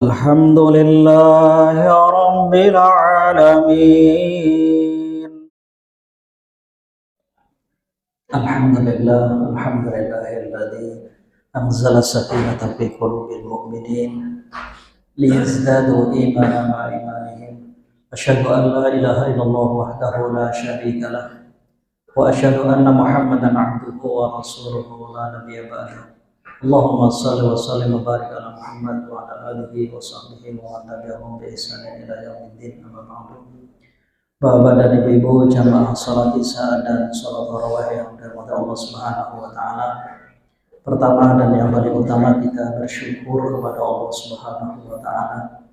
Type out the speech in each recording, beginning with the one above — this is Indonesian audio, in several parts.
Alhamdulillahi Rabbil Alamin. Alhamdulillahilladzi anzala sakinata fi qulubil mu'minin liyazdadu imanan ma'a imanihim. Asyhadu an la ilaha illallah wahdahu la syarika lah wa asyhadu anna Muhammadan abduhu wa rasuluhu la nabiyya ba'dahu. Allahumma shalli wa sallim wa barik ala Muhammad wa ala alihi wa sahbihi wa tabi'ahum bi ihsanin ila yaumiddin. Amma ba'du. Bapak dan ibu-ibu jamaah salat Isya dan salat tarawih yang dirahmati Allah Subhanahu wa taala. Pertama dan yang paling utama, kita bersyukur kepada Allah Subhanahu wa taala.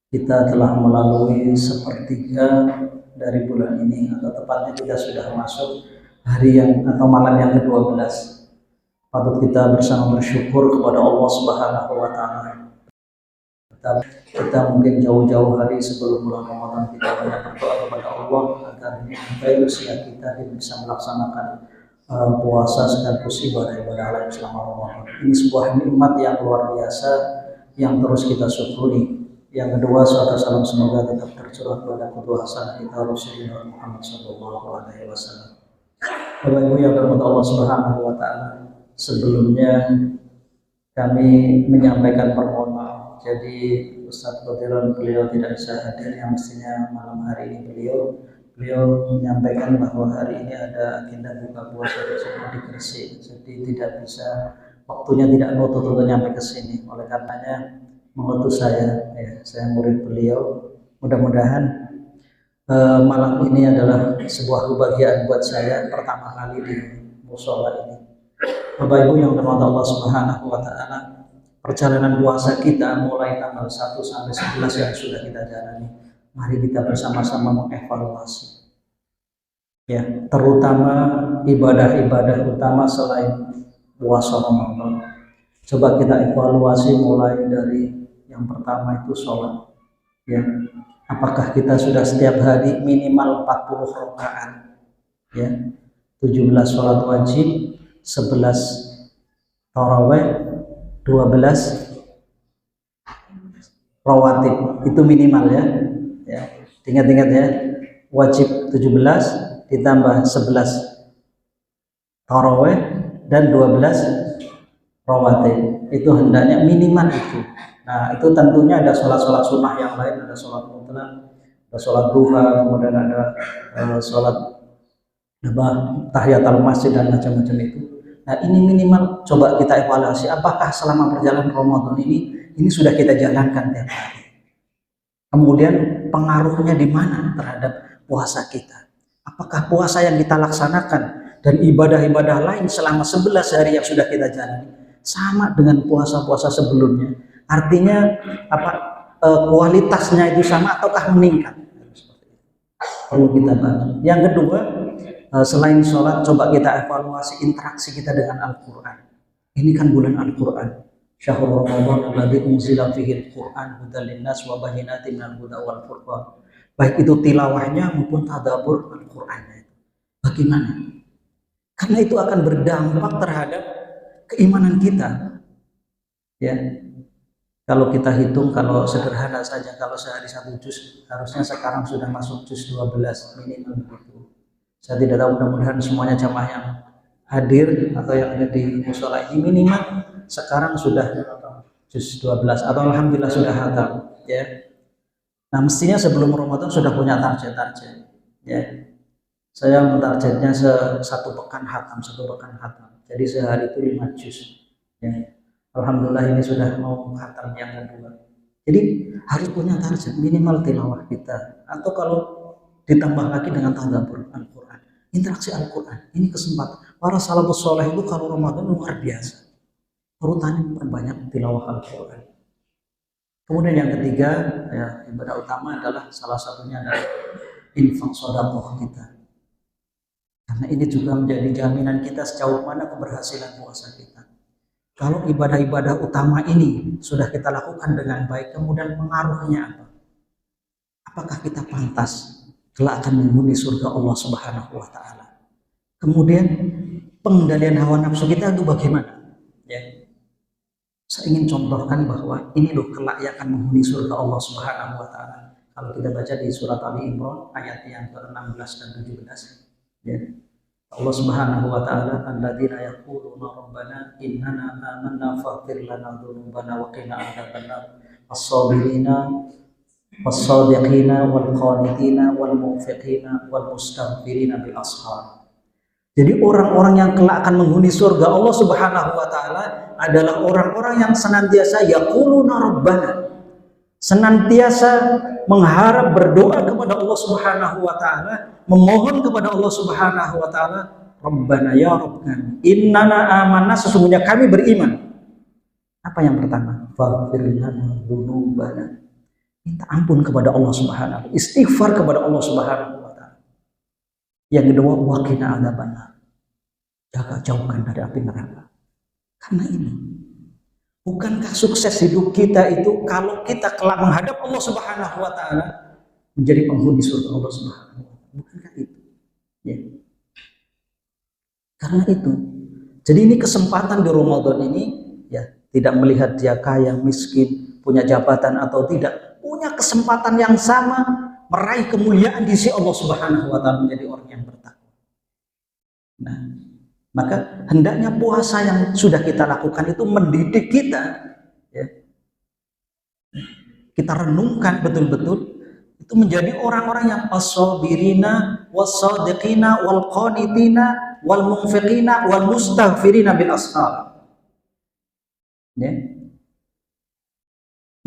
Kita telah melalui sepertiga dari bulan ini, atau tepatnya kita sudah masuk hari yang atau malam yang ke-12. Patut kita bersama bersyukur kepada Allah Subhanahu wa taala. Kita mungkin jauh-jauh hari sebelum bulan Ramadan kita banyak berdoa kepada Allah agar sampai usia kita bisa melaksanakan puasa sekaligus ibadah-ibadah lain selama Ramadan. Ini sebuah nikmat yang luar biasa yang terus kita syukuri. Yang kedua, salawat salam semoga tetap tercurah kepada qudwah hasanah kita Rasulullah Muhammad SAW. Bapak Ibu yang dirahmati Allah Subhanahu wa taala, sebelumnya kami menyampaikan permohonan maaf. Jadi Ustadz Badiran beliau tidak bisa hadir, yang mestinya malam hari ini beliau menyampaikan bahwa hari ini ada agenda buka puasa di Gresik, jadi tidak bisa, waktunya tidak nutut untuk nyampe ke sini. Oleh karenanya mengutus saya murid beliau. Mudah-mudahan malam ini adalah sebuah kebahagiaan buat saya pertama kali di musola ini. Bapak Ibu yang dirahmati Allah Subhanahu wa taala, perjalanan puasa kita mulai tanggal 1 sampai 11 yang sudah kita jalani. Mari kita bersama-sama mengevaluasi. Ya, terutama ibadah-ibadah utama selain puasa Ramadan. Coba kita evaluasi mulai dari yang pertama itu sholat. Ya, apakah kita sudah setiap hari minimal 40 rakaat? Ya, 17 sholat wajib, 11 tarawih, 12 rawatib, itu minimal ya. Ingat-ingat ya, wajib 17 ditambah 11 tarawih dan 12 rawatib, itu hendaknya minimal itu. Nah, itu tentunya ada sholat-sholat sunnah yang lain, ada sholat mutlak, ada sholat duha, kemudian ada sholat tahiyatul masjid dan macam-macam itu. Nah, ini minimal coba kita evaluasi, apakah selama perjalanan Ramadan ini sudah kita jalankan tiap hari. Kemudian pengaruhnya di mana terhadap puasa kita? Apakah puasa yang kita laksanakan dan ibadah-ibadah lain selama 11 hari yang sudah kita jalani sama dengan puasa-puasa sebelumnya? Artinya kualitasnya itu sama ataukah meningkat? Perlu kita bahas. Yang kedua, selain sholat, coba kita evaluasi interaksi kita dengan Al-Quran. Ini kan bulan Al-Quran. Syahrul Ramadan alladzi unzila fihi al-Quran hudan linnas wa bayyinatin minal huda wal furqan. Baik itu tilawahnya maupun tadabbur Al-Qur'annya. Bagaimana? Karena itu akan berdampak terhadap keimanan kita. Ya. Kalau kita hitung, kalau sederhana saja, kalau sehari 1 juz, harusnya sekarang sudah masuk juz 12 minimal begitu. Saya tidak tahu, mudah-mudahan semuanya jamaah yang hadir atau yang ada di musola ini minimal sekarang sudah juz 12 atau alhamdulillah sudah hatam ya. Nah, mestinya sebelum Ramadan sudah punya target ya. Saya mentargetnya satu pekan hatam. Jadi sehari itu 5 juz ya. Alhamdulillah ini sudah mau hatam yang kedua. Jadi harus punya target minimal tilawah kita, atau kalau ditambah lagi dengan tadabbur Al-Quran, interaksi Al-Quran. Ini kesempatan. Para salafus soleh itu kalau Ramadan luar biasa, urutannya memperbanyak tilawah Al-Quran. Kemudian yang ketiga, ya, ibadah utama adalah salah satunya adalah infak sedekah kita. Karena ini juga menjadi jaminan kita sejauh mana keberhasilan puasa kita. Kalau ibadah-ibadah utama ini sudah kita lakukan dengan baik, kemudian pengaruhnya apa? Apakah kita pantas kelak akan menghuni surga Allah Subhanahu wa taala? Kemudian pengendalian hawa nafsu kita itu bagaimana? Ya. Saya ingin contohkan bahwa ini loh kelak yang akan menghuni surga Allah Subhanahu wa taala. Kalau kita baca di surat Ali Imran ayat yang ke-16 dan 17, ya. Allah Subhanahu wa taala, alladzina yaquluna rabbana innana amanna faghfir lana dzunubana wa qina adzabannar as-sabirina was-sadiqina wal qanitina wal munfiqina wal mustaghfirina bil ashar. Jadi orang-orang yang kelak akan menghuni surga Allah Subhanahu wa taala adalah orang-orang yang senantiasa yaquluna rabbana, senantiasa mengharap, berdoa kepada Allah Subhanahu wa taala, memohon kepada Allah Subhanahu wa taala, Rabbana ya Rabb kami, innana amanna, sesungguhnya kami beriman. Apa yang pertama? Faghfir lana dzunubana. Minta ampun kepada Allah Subhanahu wa taala, istighfar kepada Allah Subhanahu wa taala. Yang kedua, waqina adzabannar. Jaga jauhkan dari api neraka. Karena ini, bukankah sukses hidup kita itu kalau kita kelak menghadap Allah Subhanahu wa taala menjadi penghuni surga Allah Subhanahu wa taala? Bukankah itu? Ya. Karena itu. Jadi ini kesempatan di Ramadan ini, ya, tidak melihat dia kaya, miskin, punya jabatan atau tidak, punya kesempatan yang sama meraih kemuliaan di sisi Allah Subhanahu wa taala, menjadi orang yang bertakwa. Nah, maka hendaknya puasa yang sudah kita lakukan itu mendidik kita, ya. Kita renungkan betul-betul itu menjadi orang-orang yang as-sabirina was-sadiqina wal qanitina wal munfiqina wal mustaghfirina bil ashar. Ya.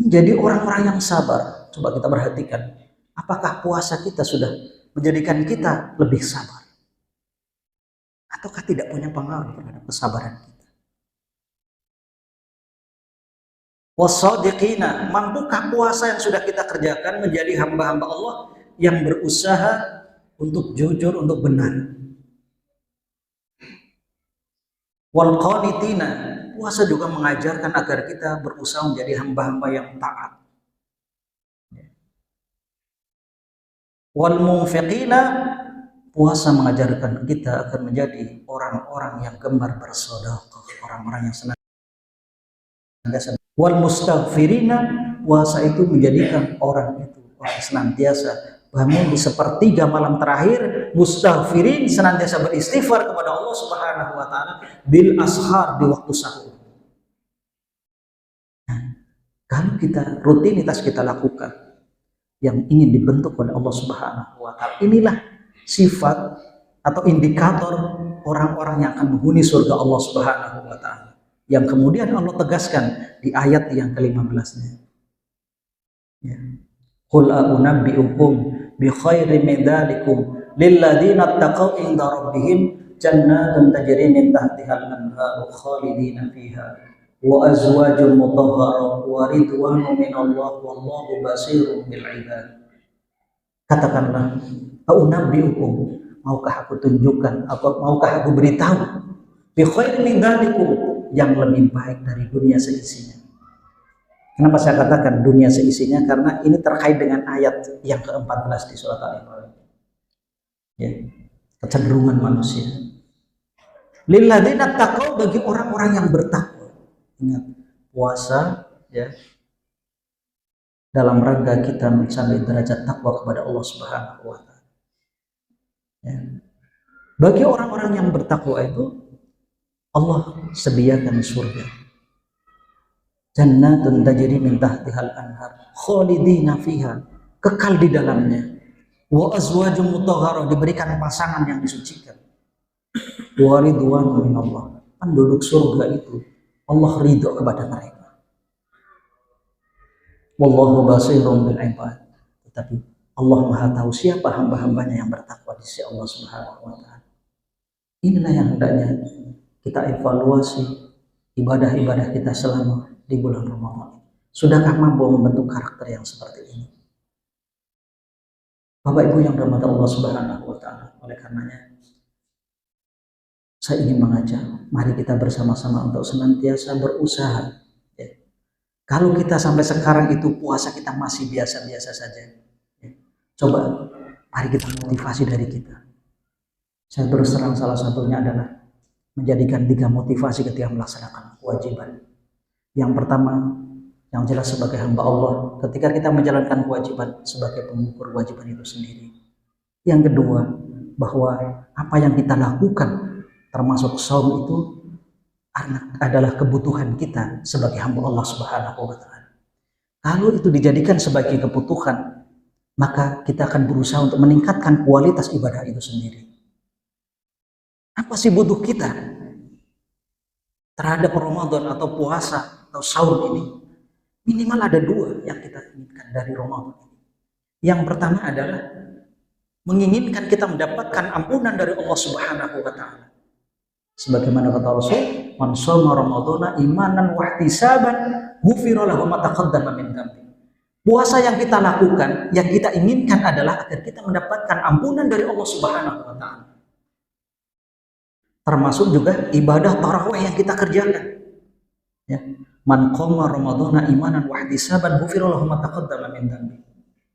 Menjadi orang-orang yang sabar. Coba kita perhatikan, apakah puasa kita sudah menjadikan kita lebih sabar? Ataukah tidak punya pengaruh terhadap kesabaran kita? Wasadiqina, mampukah puasa yang sudah kita kerjakan menjadi hamba-hamba Allah yang berusaha untuk jujur, untuk benar? Wal qanitina, puasa juga mengajarkan agar kita berusaha menjadi hamba-hamba yang taat. Wal munfiqina, puasa mengajarkan kita akan menjadi orang-orang yang gemar bersedekah, orang-orang yang senantiasa. Wal mustaghfirina, puasa itu menjadikan orang itu orang senantiasa bangun di sepertiga malam terakhir, mustaghfirin, senantiasa beristighfar kepada Allah Subhanahu wa taala bil ashar, di waktu sahur. Nah, kalau kita rutinitas kita lakukan yang ingin dibentuk oleh Allah Subhanahu wa taala, inilah sifat atau indikator orang-orang yang akan menghuni surga Allah Subhanahu wa taala, yang kemudian Allah tegaskan di ayat yang ke-15-nya. Ya. Qul a'unabbi'ukum bi khairin min dzalikum lil ladzina taqaw inda rabbihim jannatun tajri min tahtihal anharu khalidina fiha wa azwajun mutahharah wa ridwanun minallah wallahu basirun bil ibad. Katakanlah, a'unabbi'ukum, maukah aku tunjukkan, atau maukah aku beritahu, bi khairin min dzalikum, yang lebih baik dari dunia seisinya. Kenapa saya katakan dunia seisinya? Karena ini terkait dengan ayat yang ke-14 di surat Al-Imran. Ya, kecenderungan manusia. Lilladzina taqaw, bagi orang-orang yang bertakwa. Ingat, puasa, ya, dalam rangka kita mencapai derajat takwa kepada Allah Subhanahu wa taala. Ya. Bagi orang-orang yang bertakwa itu Allah sediakan surga. Jannatun tajri min tahtihal anhar khalidina fiha, kekal di dalamnya. Wa azwajum mutahharah, diberikan pasangan yang disucikan. Wa ridwanun minallah, penduduk surga itu Allah ridho kepada mereka. Wallahu basirun bil ibad, tetapi Allah Maha tahu siapa hamba-hambanya yang bertakwa di sisi Allah Subhanahu wa taala. Inilah yang hendaknya kita evaluasi ibadah-ibadah kita selama di bulan Ramadan. Sudahkah mampu membentuk karakter yang seperti ini? Bapak Ibu yang dirahmati Allah Subhanahu wa taala, oleh karenanya saya ingin mengajak, mari kita bersama-sama untuk senantiasa berusaha. Ya. Kalau kita sampai sekarang itu puasa kita masih biasa-biasa saja, ya, coba mari kita motivasi dari kita. Saya terus terang, salah satunya adalah menjadikan 3 motivasi ketika melaksanakan kewajiban. Yang pertama, yang jelas sebagai hamba Allah, ketika kita menjalankan kewajiban sebagai pengukur kewajiban itu sendiri. Yang kedua, bahwa apa yang kita lakukan termasuk saum itu adalah kebutuhan kita sebagai hamba Allah Subhanahu wa taala. Kalau itu dijadikan sebagai kebutuhan, maka kita akan berusaha untuk meningkatkan kualitas ibadah itu sendiri. Apa sih butuh kita terhadap Ramadan atau puasa atau sahur ini? Minimal ada dua yang kita inginkan dari Ramadan. Yang pertama adalah menginginkan kita mendapatkan ampunan dari Allah Subhanahu wa taala. Sebagaimana kata Rasul, "Man shoma Ramadhana imanan wa ihtisaban, ghufira lahu ma taqaddama min dhanbi." Puasa yang kita lakukan, yang kita inginkan adalah agar kita mendapatkan ampunan dari Allah Subhanahu wa taala. Termasuk juga ibadah tarawih yang kita kerjakan. Ya. Man qoma Ramadhana imanan wa ihtisaban ghufira lahu ma taqaddama min dhanbi.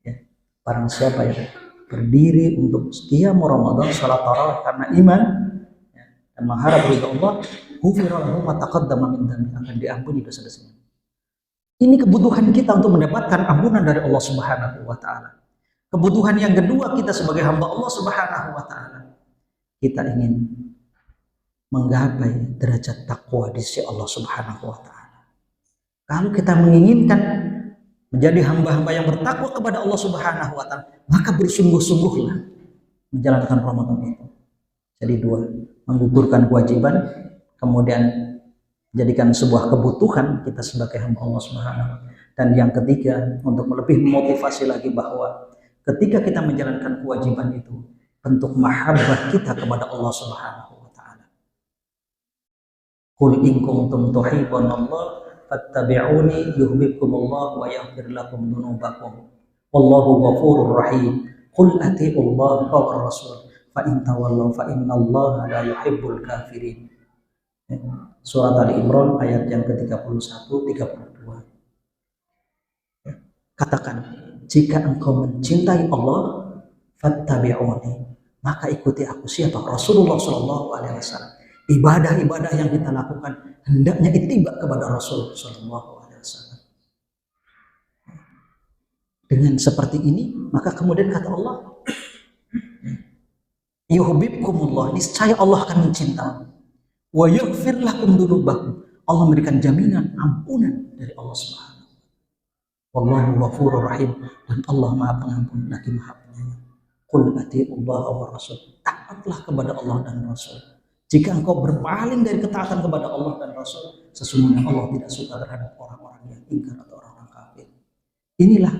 Ya. Barang siapa yang berdiri untuk qiyam Ramadan, salat tarawih karena iman ya, dan mengharap ridha Allah, ghufira lahu ma taqaddama min dhanbi, akan diampuni dosa-dosanya. Ini kebutuhan kita untuk mendapatkan ampunan dari Allah Subhanahu wa taala. Kebutuhan yang kedua kita sebagai hamba Allah Subhanahu wa taala, kita ingin menggapai derajat takwa di sisi Allah Subhanahu wa taala. Kalau kita menginginkan menjadi hamba-hamba yang bertakwa kepada Allah Subhanahu wa taala, maka bersungguh-sungguhlah menjalankan Ramadan itu. Jadi dua, menggugurkan kewajiban, kemudian jadikan sebuah kebutuhan kita sebagai hamba Allah Subhanahu wa taala. Dan yang ketiga, untuk lebih memotivasi lagi bahwa ketika kita menjalankan kewajiban itu, bentuk mahabbah kita kepada Allah Subhanahu wa taala. Qul in kuntum tuhibbunallaha fattabi'uni yuhibbukumullah wa yaghfir lakum dzunubakum. Wallahu ghafurur rahim. Qul atii'ullaha wa rasul fa in tawallaw fa innallaha la yuhibbul kafirin. Surat Ali Imran ayat yang ke-31 32. Katakan, jika engkau mencintai Allah, fattabi'uni, maka ikuti aku. Siapa? Rasulullah sallallahu alaihi wasallam. Ibadah-ibadah yang kita lakukan hendaknya ittiba kepada Rasul sallallahu alaihi wasallam. Dengan seperti ini, maka kemudian kata Allah, yuhibbukumullah, niscaya Allah akan mencintai. Wa yaghfir lakum dzunubakum, Allah memberikan jaminan ampunan dari Allah Subhanahu. Wallahu ghafurur rahim, dan Allah Maha Pengampun lagi Maha Penyayang. Qul atii'ullaha wa rasul, taatlah kepada Allah dan Rasul. Jika engkau berpaling dari ketaatan kepada Allah dan Rasul, sesungguhnya Allah tidak suka terhadap orang-orang yang ingkar atau orang-orang kafir. Inilah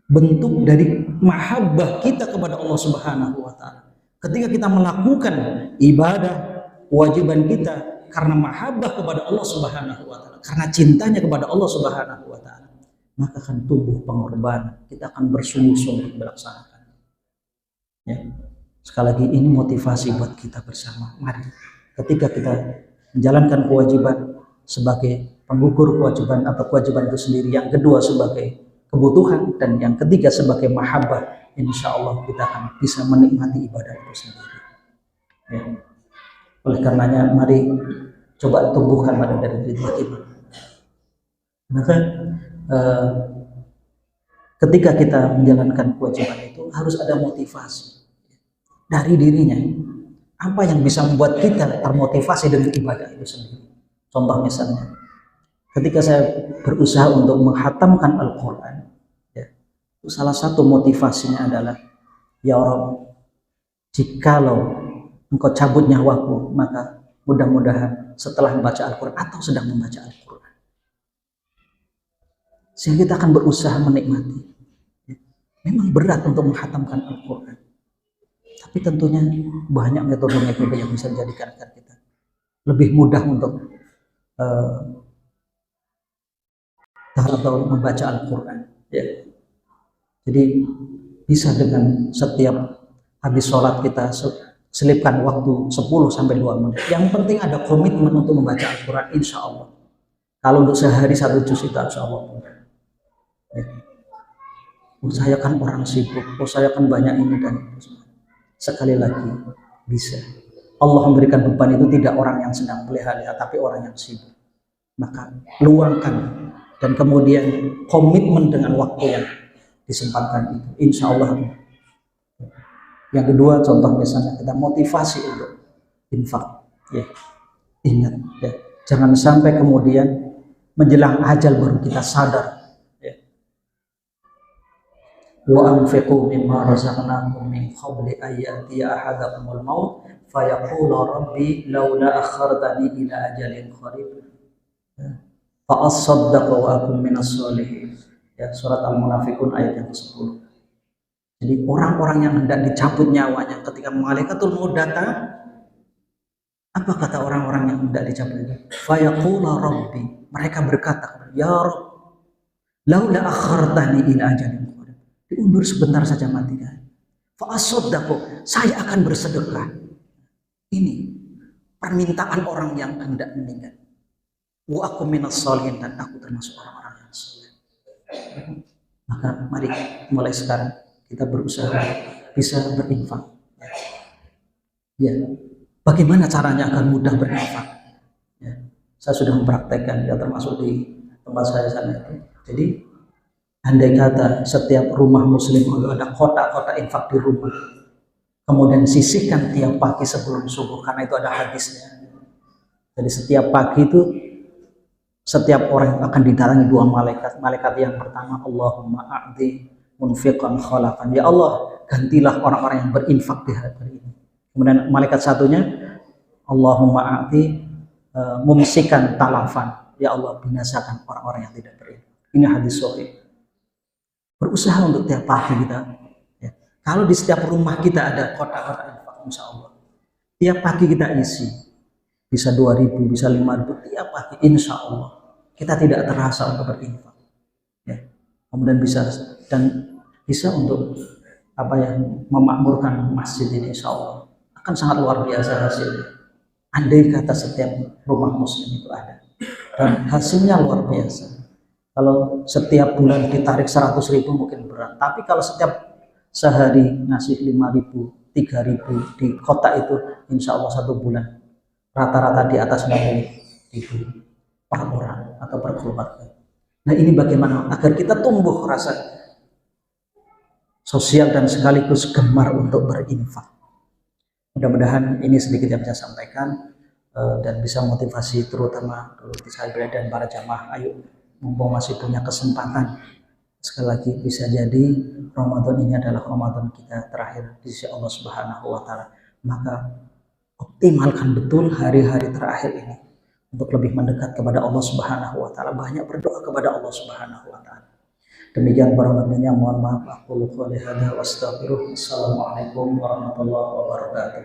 bentuk dari mahabbah kita kepada Allah Subhanahu wa taala. Ketika kita melakukan ibadah kewajiban kita karena mahabbah kepada Allah Subhanahu wa taala, karena cintanya kepada Allah Subhanahu wa taala, maka akan tumbuh pengorbanan. Kita akan bersungguh-sungguh melaksanakan. Ya. Sekali lagi ini motivasi buat kita bersama. Mari ketika kita menjalankan kewajiban sebagai pengukur kewajiban atau kewajiban itu sendiri, yang kedua sebagai kebutuhan, dan yang ketiga sebagai mahabbah, insya Allah kita akan bisa menikmati ibadah itu sendiri. Ya. Oleh karenanya mari coba tumbuhkan pada dari diri kita. Maka ketika kita menjalankan kewajiban itu harus ada motivasi dari dirinya. Apa yang bisa membuat kita termotivasi dengan ibadah itu sendiri? Contoh misalnya, ketika saya berusaha untuk menghatamkan Al-Quran, ya, salah satu motivasinya adalah, ya Allah, jikalau engkau cabut nyawaku, maka mudah-mudahan setelah membaca Al-Quran atau sedang membaca Al-Quran, sehingga kita akan berusaha menikmati. Memang berat untuk menghatamkan Al-Quran, tapi tentunya banyak metode-metode yang bisa menjadikan kita lebih mudah untuk atau membaca Al-Quran. Ya. Jadi bisa dengan setiap habis sholat kita selipkan waktu 10-2 menit. Yang penting ada komitmen untuk membaca Al-Quran, insya Allah. Kalau untuk sehari 1 juz itu insya Allah. Ya. Saya kan orang sibuk, saya kan banyak ini dan itu. Sekali lagi, bisa. Allah memberikan beban itu tidak orang yang sedang pelihara, tapi orang yang sibuk. maka luangkan dan kemudian komitmen dengan waktu yang disempatkan itu, insya Allah. Yang kedua, contoh misalnya kita motivasi untuk infak, ya. Ingat, ya, jangan sampai kemudian menjelang ajal baru kita sadar, ya. Wa anfiqu mimma razaqnakum min qabli an ya'tiya ahadakumul maut fayaqula rabbi laula akhartani ila ajalin qarib fa asaddaq wa akum minas sholihin. Ya, surat Al-Munafiqun ayat yang ke-10. Jadi orang-orang yang hendak dicabut nyawanya ketika malaikatul maut datang, apa kata orang-orang yang hendak dicabut itu? Fayaqula rabbi, mereka berkata, ya Rabb, laula akhartani ila ajalin qarib, diundur sebentar saja mati kan. Fa asaddaqu, saya akan bersedekah. Ini permintaan orang yang hendak meninggal. Wa akum minas sholihin, dan aku termasuk orang-orang yang saleh. Maka mari mulai sekarang kita berusaha bisa berinfak. Ya, bagaimana caranya agar mudah berinfak? Ya, saya sudah mempraktekkan, ya, termasuk di tempat saya sana itu. Jadi, andai kata setiap rumah muslim ada kotak-kotak infak di rumah, kemudian sisihkan tiap pagi sebelum subuh, karena itu ada hadisnya. Jadi setiap pagi itu setiap orang akan didatangi dua malaikat. Malaikat yang pertama, Allahumma a'ti munfiqan khalafan, ya Allah, gantilah orang-orang yang berinfak di hari ini. Kemudian malaikat satunya, Allahumma a'ti mumsikan talafan, ya Allah, binasakan orang-orang yang tidak berinfak. Ini hadis sahih. Berusaha untuk tiap pagi kita, ya. Kalau di setiap rumah kita ada kotak-kotak infak, insya Allah tiap pagi kita isi, bisa 2.000, bisa 5.000 tiap pagi, insya Allah kita tidak terasa untuk berinfak, ya. Kemudian bisa untuk memakmurkan masjid ini, insya Allah akan sangat luar biasa hasilnya. Andai kata setiap rumah muslim itu ada, dan hasilnya luar biasa. Kalau setiap bulan ditarik 100.000 mungkin berat, tapi kalau setiap sehari ngasih 5.000, 3.000 di kotak itu, insya Allah 1 bulan rata-rata di atas 90.000 per orang atau per keluarga. Nah, ini bagaimana agar kita tumbuh rasa sosial dan sekaligus gemar untuk berinfak. Mudah-mudahan ini sedikit yang saya sampaikan dan bisa motivasi terutama saya dan para jamaah. Ayo, mumpung masih punya kesempatan, sekali lagi bisa jadi Ramadan ini adalah Ramadan kita terakhir di sisi Allah Subhanahu wa Ta'ala. Maka optimalkan betul hari-hari terakhir ini untuk lebih mendekat kepada Allah Subhanahu wa Ta'ala, banyak berdoa kepada Allah Subhanahu wa Ta'ala. Demikian para lebihnya, mohon maaf. Aku qouli hadza wa astaghfirullah. Assalamualaikum warahmatullahi wabarakatuh.